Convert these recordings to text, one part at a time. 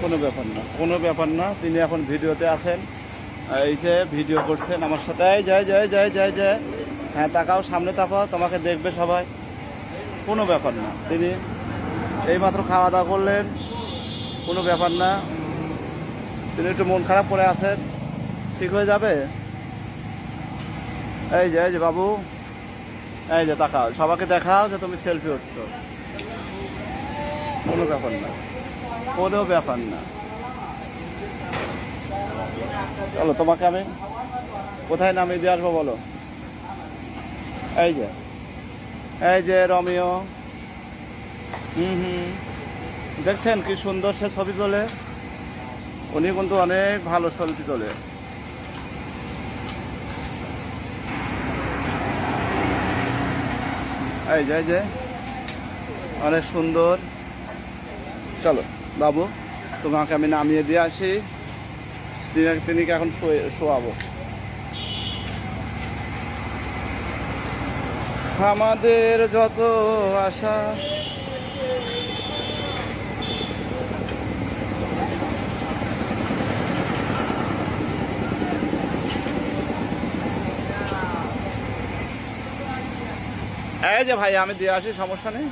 কোনো ব্যাপার না, কোনো ব্যাপার না। তিনি এখন ভিডিওতে আছেন, এই যে ভিডিও করছেন আমার সাথে। এই জয় জয় জয় জয় জয়। হ্যাঁ তাকাও, সামনে তাকাও, তোমাকে দেখবে সবাই। কোনো ব্যাপার না। তিনি এইমাত্র খাওয়া দাওয়া করলেন, কোনো ব্যাপার না। তিনি একটু মন খারাপ করে আছেন, ঠিক হয়ে যাবে। এই যে বাবু, এই যে তাকাও, সবাইকে দেখাও যে তুমি সেলফি উঠছো। কোনো ব্যাপার না, কোনো ব্যাপার না। চলো তোমাকে আমি কোথায় নামিয়ে দিয়ে আসবো বলো। এই যে, এই যে রমিও। হুম, দেখছেন কি সুন্দর সে ছবি তোলে। উনি কিন্তু অনেক ভালো ছবি তোলে। এই যে অনেক সুন্দর। চলো বাবু, তোমাকে আমি নামিয়ে দিয়ে আসি। তিনি এখন শোয়াবো। আমাদের যত আশা এই যে ভাই, আমি দিয়ে আসি, সমস্যা নেই।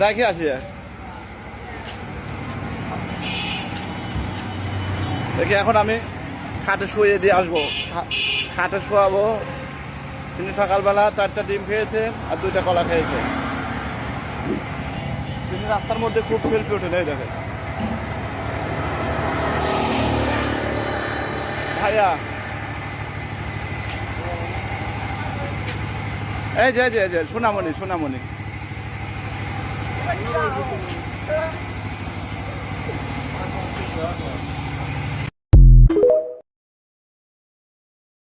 রাখি আসি। দেখি এখন আমি খাটে শুয়ে দিয়ে আসবো, খাটে শোয়াবো। তিনি সকালবেলা 4টা ডিম খেয়েছেন আর 2টা কলা খেয়েছেন। তিনি রাস্তার মধ্যে খুব সেলফি ওঠেন, এই দেখেন ভাইয়া। এই যে সোনামণি, সোনামণি।